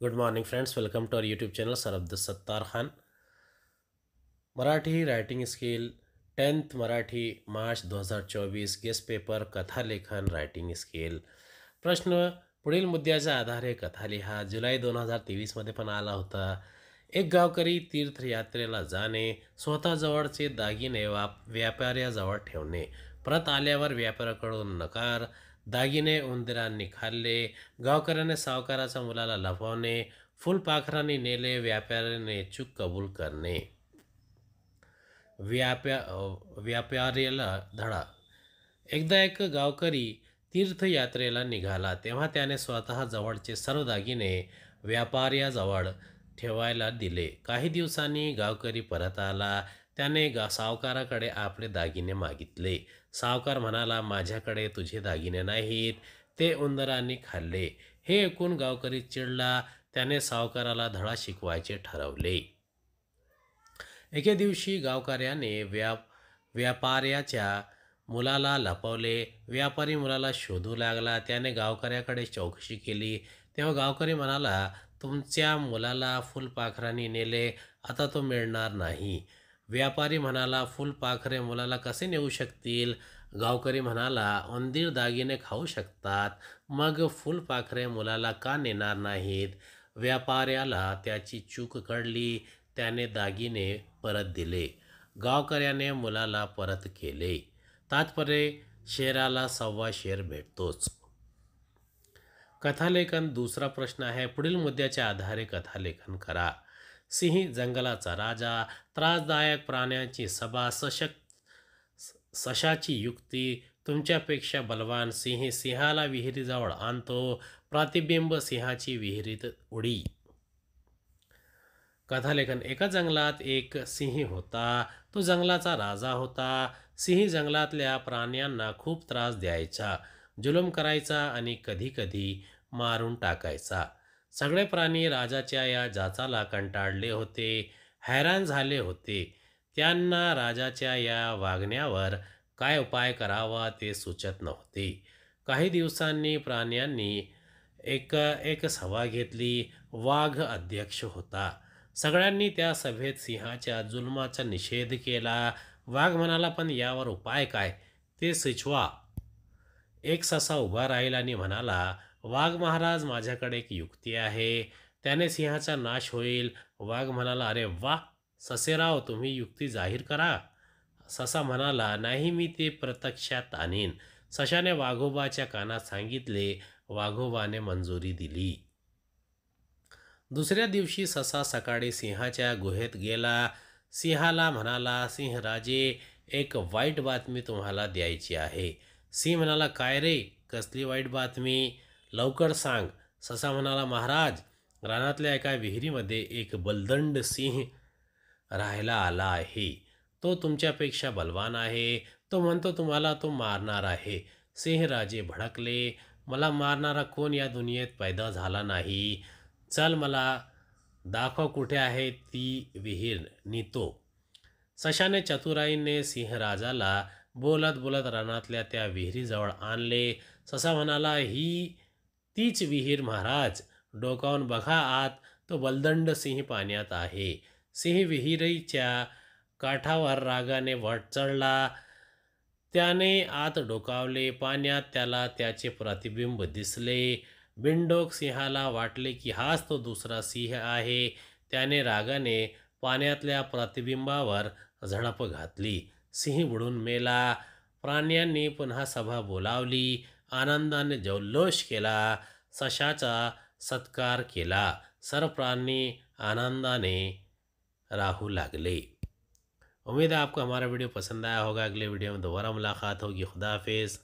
Good morning friends, welcome to our YouTube channel sir Abdul Sattar Khan. Marathi writing skill 10th Marathi March 2024 guest paper कथालेखन writing skill. प्रश्न पुढील मुद्द्याच्या आधारे कथा लिहा. जुलै 2023मध्ये पण आला होता. एक गावकरी तीर्थयात्रेला जाणे, स्वतःजवळचे दागिने व्यापाऱ्याजवळ ठेवणे, परत आल्यावर व्यापाऱ्याकडून नकार, दागिने उंदरांनी खाल्ले, गावकऱ्याने सावकाराच्या मुलाला लपवणे, फुलपाखरांनी नेले, व्यापाऱ्याने चूक कबूल करणे. व्यापाऱ्याला धडा. एकदा एक गावकरी तीर्थयात्रेला निघाला, तेव्हा त्याने स्वतः जवळचे सर्व दागिने व्यापाऱ्याजवळ ठेवायला दिले. काही दिवसांनी गावकरी परत आला. त्याने सावकाराकडे आपले दागिने मागितले. सावकार म्हणाला, माझ्याकडे तुझे दागिने नाहीत, ते उंदरांनी खाल्ले. हे ऐकून गावकरी चिडला. त्याने सावकाराला धडा शिकवायचे ठरवले. एके दिवशी गावकऱ्याने व्यापाऱ्याच्या मुलाला लपवले. व्यापारी मुलाला शोधू लागला. त्याने गावकऱ्याकडे चौकशी केली. तेव्हा गावकरी म्हणाला, तुमच्या मुलाला फुलपाखरांनी नेले, आता तो मिळणार नाही. व्यापारी म्हणाला, फुलपाखरे मुलाला कसे नेऊ शकतील? गावकरी म्हणाला, उंदीर दागिने खाऊ शकतात, मग फुलपाखरे मुलाला का नेणार नाहीत? व्यापाऱ्याला त्याची चूक कळली. त्याने दागिने परत दिले. गावकऱ्याने मुलाला परत केले. तात्पर्य, शेराला सव्वा शेर भेटतोच. कथालेखन. दुसरा प्रश्न आहे, पुढील मुद्द्याच्या आधारे कथालेखन करा. सिंह जंगलाचा राजा, त्रासदायक प्राण्यांची सभा, सशाची युक्ती, तुमच्यापेक्षा बलवान सिंह सिंहाला विहिरीजवळ आणतो, प्रतिबिंब सिंहाची विहिरीत उडी. कथालेखन. एका जंगलात एक सिंह होता. तो जंगलाचा राजा होता. सिंह जंगलातल्या प्राण्यांना खूप त्रास द्यायचा, जुलूम करायचा आणि कधीकधी मारून टाकायचा. सगळे प्राणी राजाच्या या जाचाला कंटाळले होते, हैराण झाले होते. त्यांना राजाच्या या वागण्यावर काय उपाय करावा ते सुचत नव्हते. काही दिवसांनी प्राण्यांनी एक सभा घेतली. वाघ अध्यक्ष होता. सगळ्यांनी त्या सभेत सिंहाच्या जुलमाचा निषेध केला. वाघ म्हणाला, पण यावर उपाय काय ते सुचवा. एक ससा उभा राहील आणि म्हणाला, वाघ महाराज, माझ्याकडे एक युक्ती आहे, त्याने सिंहाचा नाश होईल. वाघ म्हणाला, अरे वा ससेराव, तुम्ही युक्ती जाहीर करा. ससा म्हणाला, नाही, मी ते प्रत्यक्षात आणीन. सशाने वाघोबाच्या कानात सांगितले. वाघोबाने मंजुरी दिली. दुसऱ्या दिवशी ससा सकाळी सिंहाच्या गुहेत गेला. सिंहाला म्हणाला, सिंहराजे, एक वाईट बातमी तुम्हाला द्यायची आहे. सिंह म्हणाला, काय रे, कसली वाईट बातमी? लवकर सांग. ससा म्हणाला, महाराज, रानातल्या एका विहिरीमध्ये एक बलदंड सिंह राहायला आला आहे. तो तुमच्यापेक्षा बलवान आहे. तो म्हणतो तुम्हाला तो मारणार आहे. सिंहराजे भडकले. मला मारणारा कोण या दुनियेत पैदा झाला नाही. चल, मला दाखव कुठे आहे ती विहीर, नितो. सशाने चतुराईने सिंहराजाला बोलत बोलत रानातल्या त्या विहिरीजवळ आणले. ससा म्हणाला, ही तीच विहीर महाराज, डोकावून बघा आत, तो बलदंड सिंह पाण्यात आहे. सिंह विहिरीच्या काठावर रागाने वट चढला. त्याने आत डोकावले. पाण्यात त्याला त्याचे प्रतिबिंब दिसले. बिनडोक सिंहाला वाटले की हाच तो दुसरा सिंह आहे. त्याने रागाने पाण्यातल्या प्रतिबिंबावर झडप घातली. सिंह बुडून मेला. प्राण्यांनी पुन्हा सभा बोलावली. आनंदाने जल्लोष केला. सशाचा सत्कार केला. सर्व प्राणी आनंदाने राहू लागले. उम्मीद है आपको हमारा वीडियो पसंद आया होगा. अगले वीडियो में दोबारा मुलाकात होगी. खुदा हाफिज़.